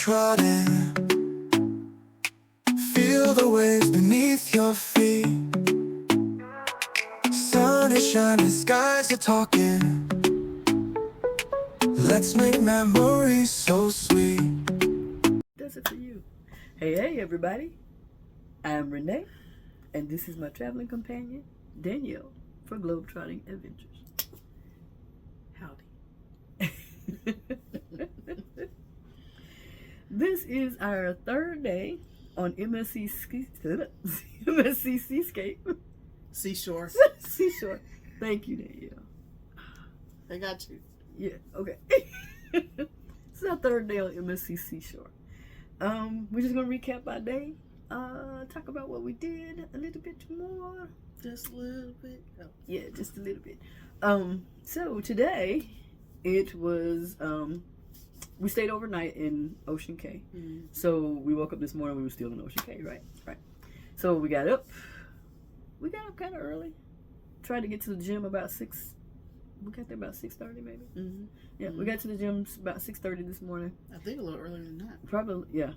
trotting. Feel the waves beneath your feet. Sun is shining, skies are talking. Let's make memories so sweet. Does it for you. Hey everybody. I'm Renee, and this is my traveling companion, Danielle, for Globetrotting Adventures. Howdy. This is our third day on MSC Seascape. Seashore. Seashore. Thank you, Danielle. I got you. Yeah, okay. It's our third day on MSC Seashore. We're just gonna recap our day. Talk about what we did a little bit more. Just a little bit. Oh. Yeah, just a little bit. So today it was we stayed overnight in Ocean Cay. Mm-hmm. So we woke up this morning, we were still in Ocean Cay, right? So we got up kind of early. Tried to get to the gym about 6. We got there about 6:30 maybe. Mm-hmm. Yeah, we got to the gym about 6:30 this morning. I think a little earlier than that. Probably, yeah,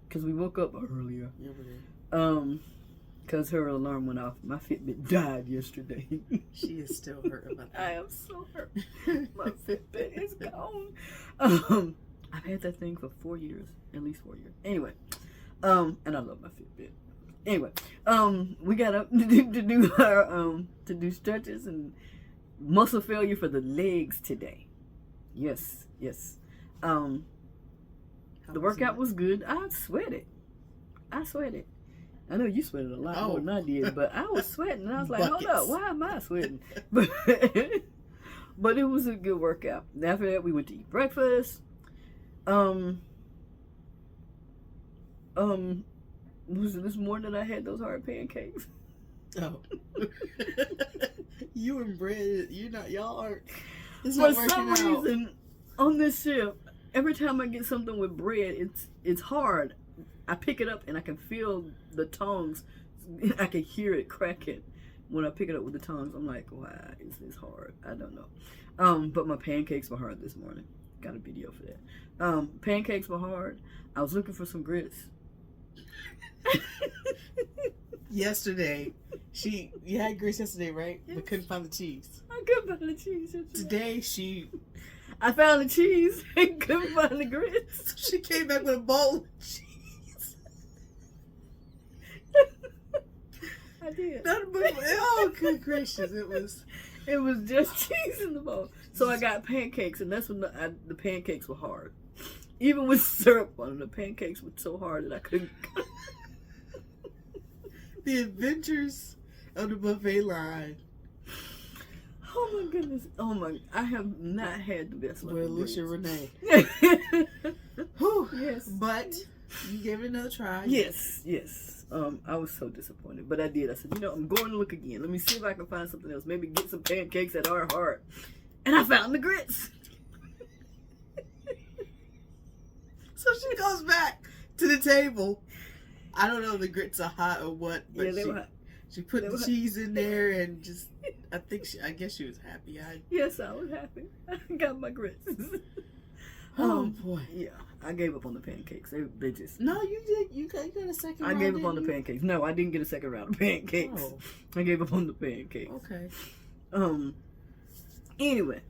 because we woke up earlier. Yeah, we did. Because her alarm went off. My Fitbit died yesterday. She is still hurt about that. I am so hurt. My Fitbit is gone. I've had that thing for 4 years, at least 4 years. Anyway, and I love my Fitbit. Anyway, we got up to do stretches and muscle failure for the legs today. Yes. The workout was good. I sweated. I know you sweated a lot more than I did, but I was sweating. And I was like, hold up, why am I sweating? But it was a good workout. After that, we went to eat breakfast. Was it this morning that I had those hard pancakes? Oh. You and bread, y'all aren't. It's For not working some out. reason, on this ship, every time I get something with bread, it's hard. I pick it up and I can feel the tongs. I can hear it cracking when I pick it up with the tongs. I'm like, why is this hard? I don't know. But my pancakes were hard this morning. Got a video for that. Pancakes were hard. I was looking for some grits. Yesterday, you had grits yesterday, right? Yes. But couldn't find the cheese. I couldn't find the cheese. Today, I found the cheese and couldn't find the grits. she came back with a bowl of cheese. I did. Oh, good gracious! It was just cheese in the bowl. So I got pancakes, and that's when the pancakes were hard. Even with syrup on them, the pancakes were so hard that I couldn't. The adventures of the buffet line. Oh my goodness! I have not had the best luck. Well, Alicia Renee. Whew, yes, but you gave it another try. Yes. I was so disappointed, but I did. I said, I'm going to look again. Let me see if I can find something else. Maybe get some pancakes that are hard. And I found the grits. So she goes back to the table. I don't know if the grits are hot or what, but she put the cheese in there and just, I guess she was happy. Yes, I was happy. I got my grits. Oh boy. Yeah, I gave up on the pancakes. They just... No, you did. You got a second round. I gave up on the pancakes. No, I didn't get a second round of pancakes. Oh. I gave up on the pancakes. Okay. Anyway,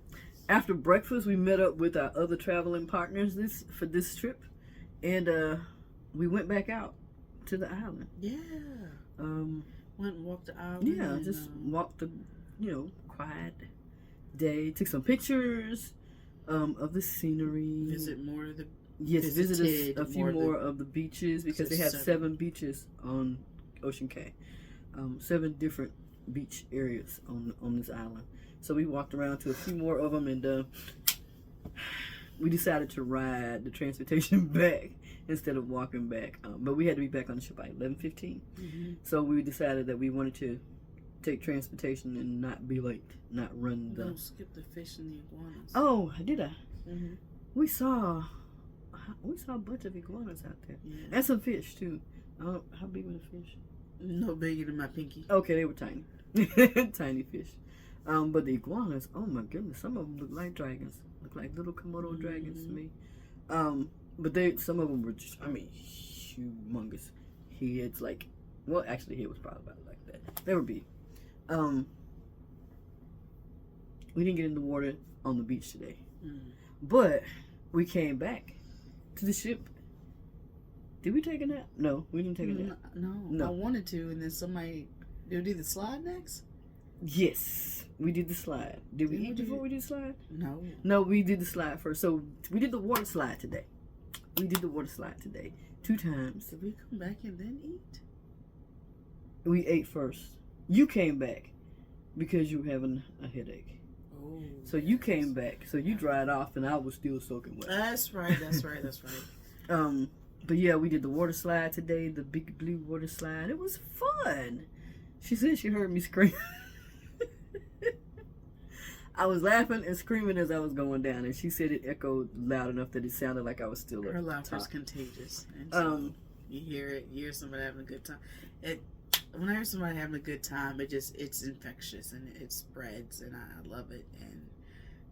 after breakfast, we met up with our other traveling partners for this trip, and we went back out to the island. Yeah. Went and walked the island. Yeah, just walked the, quiet day. Took some pictures of the scenery. Visit more of the. Yes, visited a few more of the beaches because they have 7 beaches on Ocean Cay. 7 different beach areas on this island. So we walked around to a few more of them, and we decided to ride the transportation back instead of walking back. But we had to be back on the ship by 11:15. Mm-hmm. So we decided that we wanted to take transportation and not be late, not run the. Don't skip the fish and the iguanas. Oh, did I? Mm-hmm. We saw a bunch of iguanas out there, and some fish too. How big were the fish? No bigger than my pinky. Okay, they were tiny, tiny fish. But the iguanas, oh my goodness, some of them look like dragons, look like little Komodo dragons to me. But some of them were just, I mean, humongous heads. Like, well, actually, head was probably about like that. They were big. We didn't get in the water on the beach today, but we came back to the ship. Did we take a nap? No, we didn't take a nap. No. I wanted to, and then somebody. Did we do the slide next? Yes, we did the slide. Did we eat before we did the slide? No. No, we did the slide first. So we did the water slide today. 2 times. Did we come back and then eat? We ate first. You came back because you were having a headache. Oh. So you came back. So you dried off, and I was still soaking wet. That's right. But yeah, we did the water slide today, the big blue water slide. It was fun. She said she heard me scream. I was laughing and screaming as I was going down, and she said it echoed loud enough that it sounded like I was still. Her laughter is contagious, and so you hear it. You hear somebody having a good time. When I hear somebody having a good time, it's infectious and it spreads, and I love it. And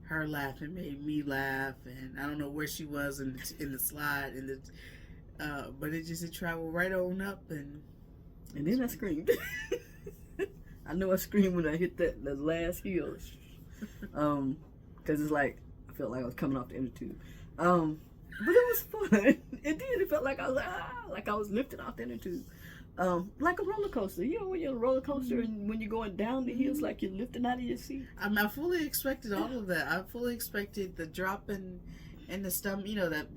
her laughing made me laugh, and I don't know where she was in the slide, but it traveled right on up, and then I screamed. I know I screamed when I hit the last hill, because it's like I felt like I was coming off the inner tube. But it was fun. It did. It felt like I was lifted off the inner tube. Like a roller coaster. You know when you're on a roller coaster and when you're going down the hills, like you're lifting out of your seat. I fully expected all of that. I fully expected the drop in the stomach. You know that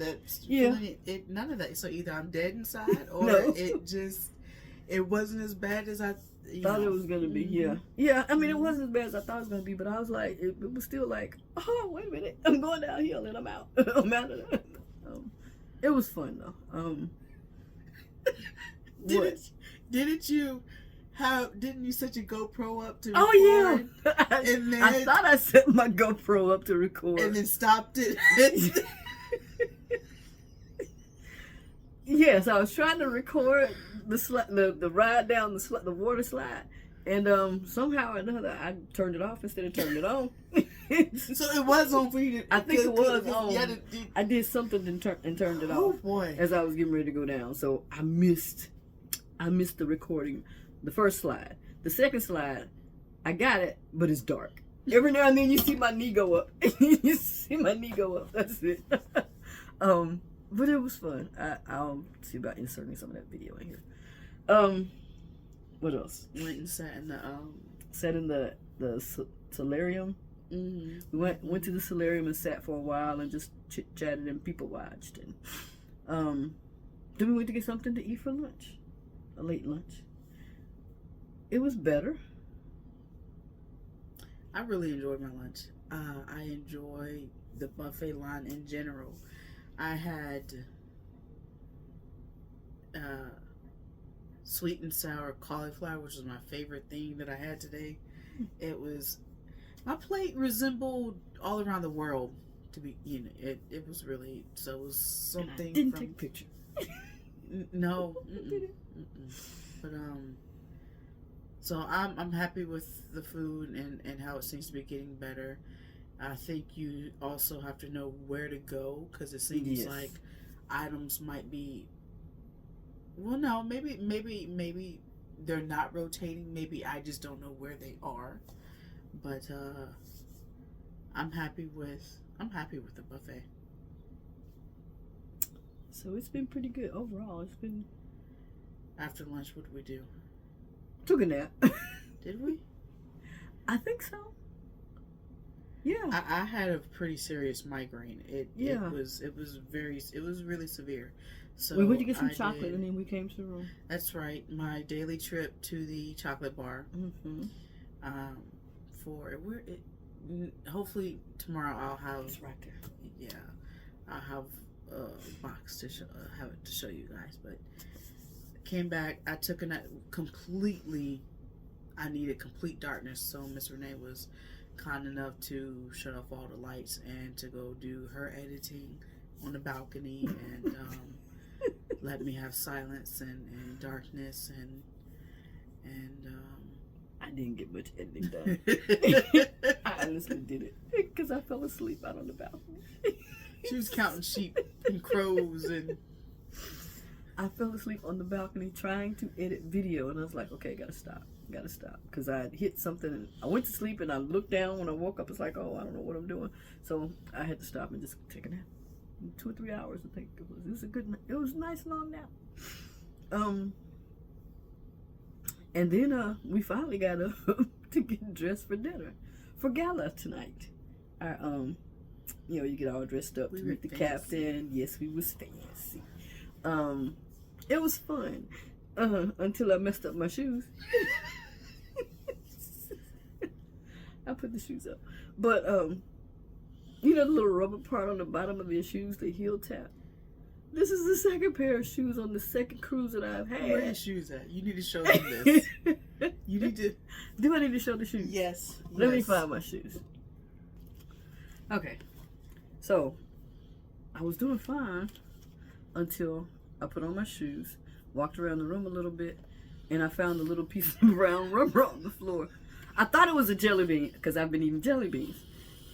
feeling. None of that. So either I'm dead inside, or it wasn't as bad as I thought it was gonna be. Yeah. I mean, it wasn't as bad as I thought it was gonna be, but I was like, it was still like, oh wait a minute, I'm going downhill and I'm out. I'm out of that. It was fun though. Didn't you set your GoPro up to record? Oh yeah. And then, I thought I set my GoPro up to record. And then stopped it. Yes, I was trying to record the ride down the water slide, and somehow or another I turned it off instead of turning it on. So it was on for you. I think it was on. I did something and turned it off. Oh boy! As I was getting ready to go down, so I missed the recording. The first slide, the second slide, I got it, but it's dark. Every now and then you see my knee go up. You see my knee go up. That's it. But it was fun. I'll see about inserting some of that video in here. What else? Went and sat in the solarium. Mm-hmm. We went to the solarium and sat for a while and just chit chatted and people watched. And then we went to get something to eat for lunch, a late lunch. It was better. I really enjoyed my lunch. I enjoy the buffet line in general. I had sweet and sour cauliflower, which was my favorite thing that I had today. It was, my plate resembled all around the world. To be, it was really, so it was something. Didn't take a picture. No, but so I'm happy with the food and how it seems to be getting better. I think you also have to know where to go, because it seems like items might be. Well, no, maybe they're not rotating. Maybe I just don't know where they are. But I'm happy with the buffet. So it's been pretty good overall. It's been. After lunch, what did we do? Took a nap. Did we? I think so. Yeah. I had a pretty serious migraine. It was really severe. So we went to get some chocolate and then we came to the room. That's right. My daily trip to the chocolate bar. Mm-hmm. Hopefully tomorrow I'll have. It's right there. Yeah, I'll have a box to show you guys. But came back. I took a nap completely. I needed complete darkness, so Miss Renee was kind enough to shut off all the lights and to go do her editing on the balcony and let me have silence and darkness and I didn't get much editing done. I honestly did it because I fell asleep out on the balcony. She was counting sheep. and crows and. I fell asleep on the balcony trying to edit video, and I was like, okay, gotta stop, because I had hit something. And I went to sleep, and I looked down when I woke up. It's like, oh, I don't know what I'm doing, so I had to stop and just take a nap. 2 or 3 hours, I think it was. It was a nice long nap. And then we finally got up to get dressed for dinner, for gala tonight. Our you get all dressed up to meet the captain. Yes, we was fancy. It was fun until I messed up my shoes. I put the shoes up, but the little rubber part on the bottom of your shoes, the heel tap. This is the second pair of shoes on the second cruise that I've had. Where are your shoes at? You need to show them this. You need to. Do I need to show the shoes? Yes. Let me find my shoes. Okay, so I was doing fine until I put on my shoes, walked around the room a little bit, and I found a little piece of brown rubber on the floor. I thought it was a jelly bean because I've been eating jelly beans.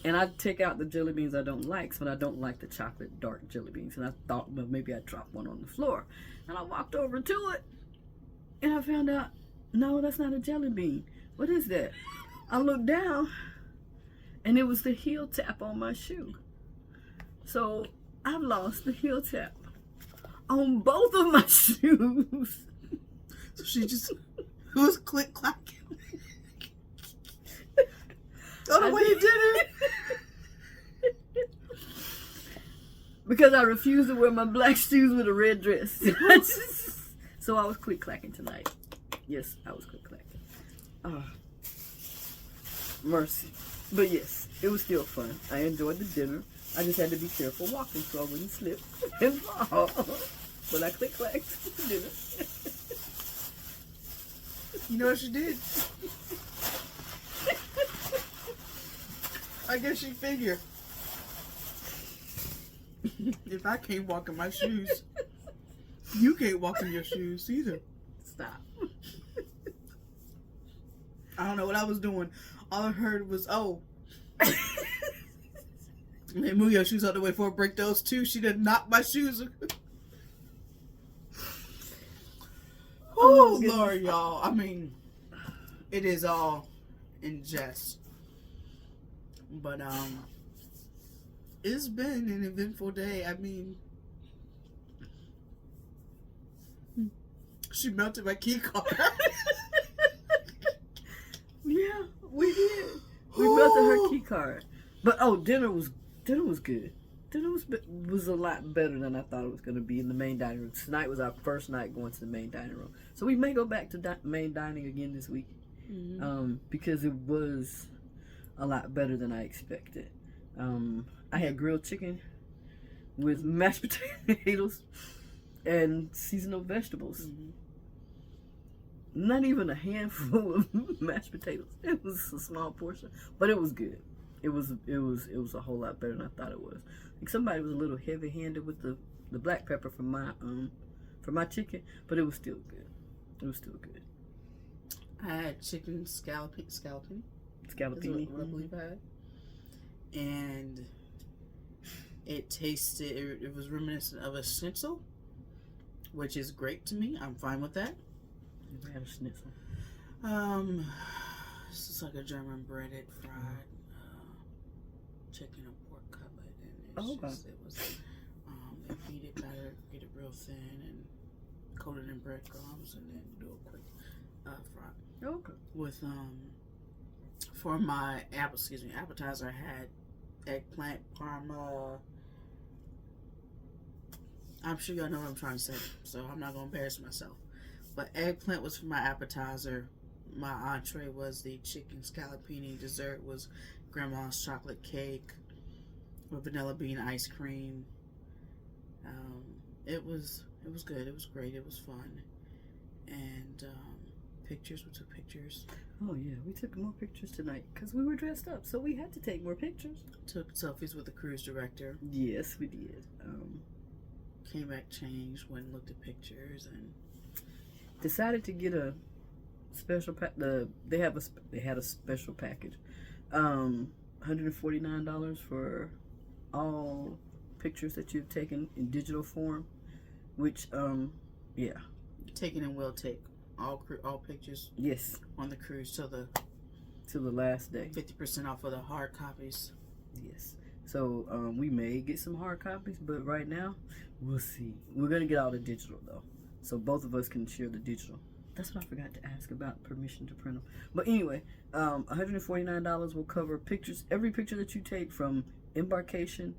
And I take out the jelly beans I don't like, so I don't like the chocolate dark jelly beans. And I thought, well, maybe I'd drop one on the floor. And I walked over to it, and I found out, no, that's not a jelly bean. What is that? I looked down, and it was the heel tap on my shoe. So I've lost the heel tap on both of my shoes. So she just was click clacking. On the way to dinner. Because I refused to wear my black shoes with a red dress. So I was click clacking tonight. Yes, I was click clacking. Mercy. But yes, it was still fun. I enjoyed the dinner. I just had to be careful walking so I wouldn't slip and fall. But I click clacked for dinner. You know what she did? I guess she figured, if I can't walk in my shoes, you can't walk in your shoes either. Stop. I don't know what I was doing. All I heard was, oh. Hey, move your shoes out the way before I break those too. She done knocked my shoes. Oh, Lord, y'all. I mean, it is all in jest. But it's been an eventful day. I mean, she melted my key card. Yeah, we did. We melted her key card. But dinner was good. Dinner was a lot better than I thought it was going to be in the main dining room. Tonight was our first night going to the main dining room, so we may go back to main dining again this week. Because it was a lot better than I expected. I had grilled chicken with mashed potatoes and seasonal vegetables. Not even a handful of mashed potatoes. It was a small portion, but it was good. It was a whole lot better than I thought it was. Like somebody was a little heavy-handed with the black pepper for my chicken, but it was still good. It was still good. I had chicken scallopini. Scallopini. Mm-hmm. I believe I had. And it tasted, it was reminiscent of a schnitzel, which is great to me. I'm fine with that. Never had a schnitzel. This is like a German breaded fried chicken or pork cutlet, and it was they beat it better, get it real thin, and coat it in breadcrumbs, and then do a quick fry. Okay. With for my appetizer, I had eggplant parma. I'm sure y'all know what I'm trying to say, so I'm not gonna embarrass myself. But eggplant was for my appetizer. My entree was the chicken scallopini. Dessert was grandma's chocolate cake with vanilla bean ice cream. It was good. It was great. It was fun. And pictures. We took pictures. Oh yeah, we took more pictures tonight because we were dressed up, so we had to take more pictures. Took selfies with the cruise director. Yes, we did. Came back, changed, went and looked at pictures, and decided to get a special pack. They had a special package, $149 for all pictures that you've taken in digital form, which yeah, Taking and will take all pictures. Yes. On the cruise till the last day. 50% off of the hard copies. Yes. So we may get some hard copies, but right now we'll see. We're gonna get all the digital though, so both of us can share the digital. That's what I forgot to ask about, permission to print them. But anyway, $149 will cover pictures, every picture that you take from embarkation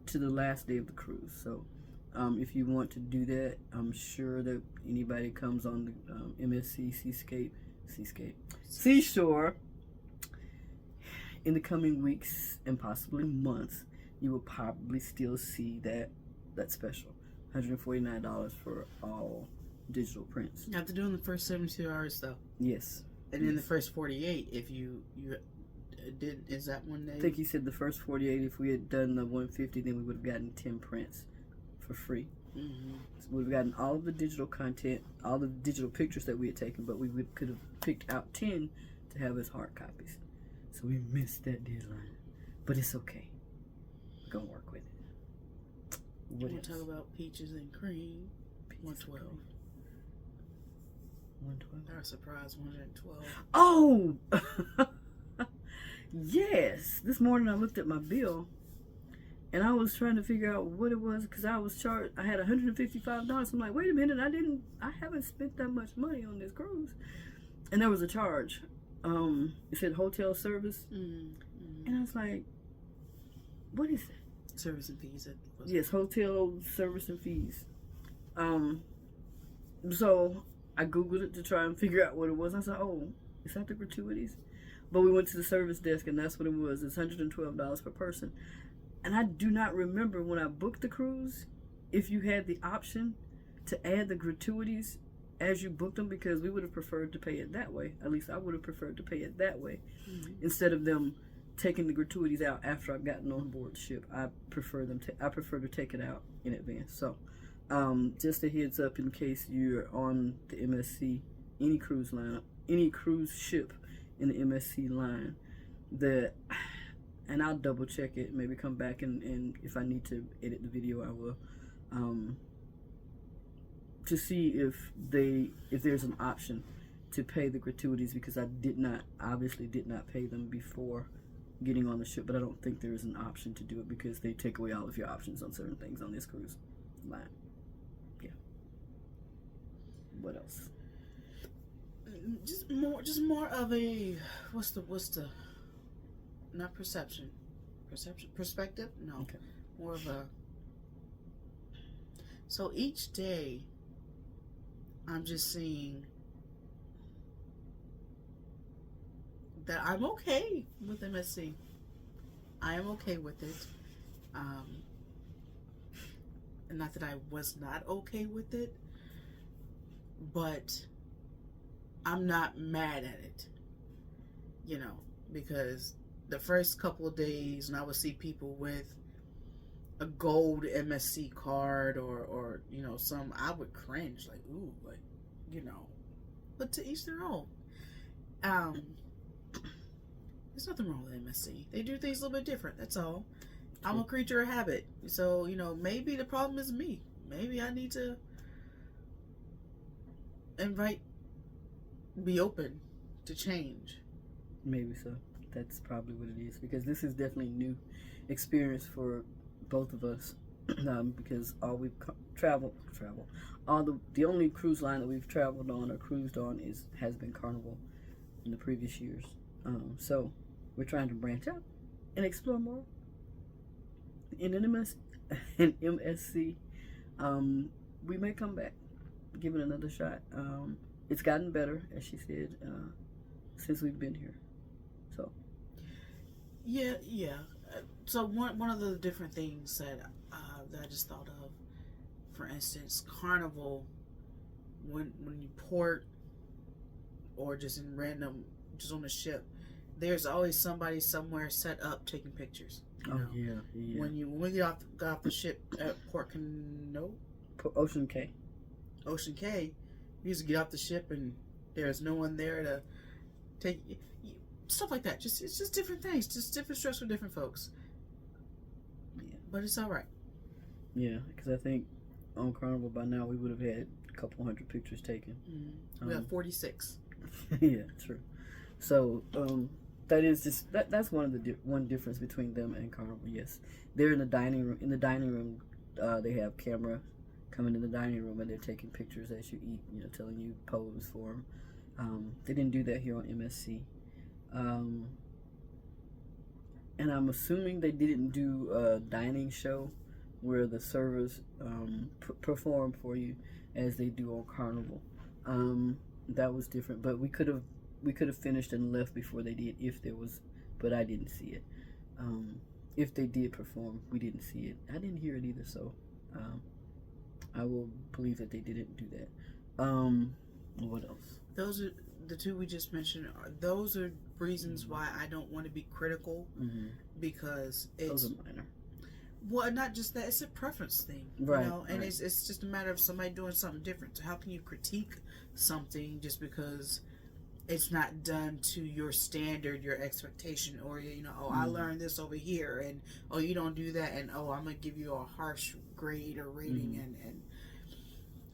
to the last day of the cruise. So if you want to do that, I'm sure that anybody comes on the MSC Seashore in the coming weeks and possibly months, you will probably still see that special $149 for all digital prints. You have to do it in the first 72 hours though. Yes. And in the first 48, if you did, is that one day? I think he said the first 48, if we had done the 150, then we would have gotten 10 prints for free. Mm-hmm. So we've gotten all of the digital content, all the digital pictures that we had taken, but we could have picked out 10 to have as hard copies. So we missed that deadline, but it's okay. We're gonna work with it. What We'll else? talk about peaches and cream. Peaches 112. 112. Our surprise 112. Oh, yes. This morning I looked at my bill, and I was trying to figure out what it was because I was charged. I had $155. I'm like, wait a minute, I haven't spent that much money on this cruise, and there was a charge. It said hotel service, Mm-hmm. and I was like, what is that? Service and fees. Yes, hotel service and fees. So I Googled it to try and figure out what it was. I said, oh, is that the gratuities? But we went to the service desk, and that's what it was. It's $112 per person. And I do not remember when I booked the cruise if you had the option to add the gratuities as you booked them, because we would have preferred to pay it that way. At least I would have preferred to pay it that way, instead of them taking the gratuities out after I've gotten on board the ship. I prefer to take it out in advance. So just a heads up in case you're on the MSC, any cruise line, any cruise ship in the MSC line, and I'll double check it, maybe come back and if I need to edit the video, I will, to see if there's an option to pay the gratuities, because I obviously did not pay them before getting on the ship, but I don't think there is an option to do it because they take away all of your options on certain things on this cruise line. Yeah. What else? Just more of a what's the not perception, perspective. No, Okay. More of a. So each day, I'm just seeing that I'm okay with MSC. I am okay with it. And not that I was not okay with it, but I'm not mad at it, because the first couple of days when I would see people with a gold MSC card or some, I would cringe, like, ooh, like, but to each their own. There's nothing wrong with MSC. They do things a little bit different, that's all. I'm a creature of habit, so maybe the problem is me. Maybe I need to be open to change. Maybe so. That's probably what it is, because this is definitely new experience for both of us. Because all we've traveled, the only cruise line that we've traveled on or cruised on has been Carnival in the previous years. So we're trying to branch out and explore more. In MSC, we may come back, give it another shot. It's gotten better, as she said, since we've been here. So yeah. So one of the different things that I just thought of, for instance, Carnival, when you port or just in random, just on the ship, there's always somebody somewhere set up taking pictures. Yeah. When we got off the ship at Ocean Cay, you used to get off the ship and there's no one there to take stuff like that. It's just different things, just different strokes for different folks. Yeah. but it's all right. Yeah, because I think on Carnival by now we would have had a couple hundred pictures taken. We have 46. Yeah, true. So that is just that's one of the one difference between them and Carnival. Yes, they're in the dining room. In the dining room, they have camera coming in the dining room and they're taking pictures as you eat. You know, telling you pose for them. They didn't do that here on MSC. And I'm assuming they didn't do a dining show where the servers perform for you as they do on Carnival. That was different, but we could have finished and left before they did if there was, but I didn't see it. If they did perform, we didn't see it. I didn't hear it either, so I will believe that they didn't do that. What else? Those are the two we just mentioned. Those are reasons why I don't want to be critical, because it's those are minor. Well, not just that, it's a preference thing, right? You know? And right. it's just a matter of somebody doing something different. So how can you critique something just because it's not done to your standard, your expectation, or you know, I learned this over here, and you don't do that, and I'm gonna give you a harsh grade or rating, and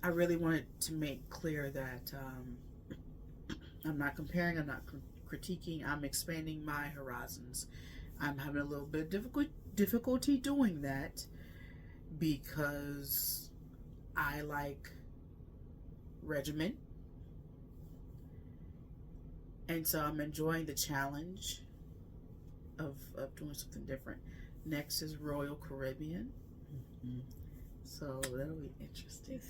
I really wanted to make clear that I'm not comparing, I'm not critiquing, I'm expanding my horizons. I'm having a little bit of difficulty doing that because I like regimen, and so I'm enjoying the challenge of doing something different. Next is Royal Caribbean, so that'll be interesting.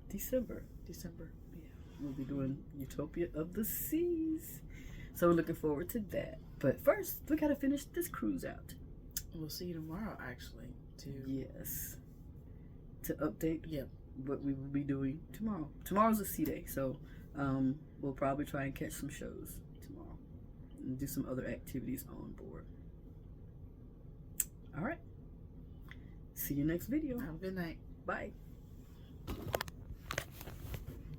December. Yeah, we'll be doing Utopia of the Seas, so we're looking forward to that. But first, we gotta finish this cruise out. We'll see you tomorrow, actually. To update what we will be doing tomorrow. Tomorrow's a sea day, so we'll probably try and catch some shows tomorrow and do some other activities on board. All right. See you next video. Have a good night. Bye.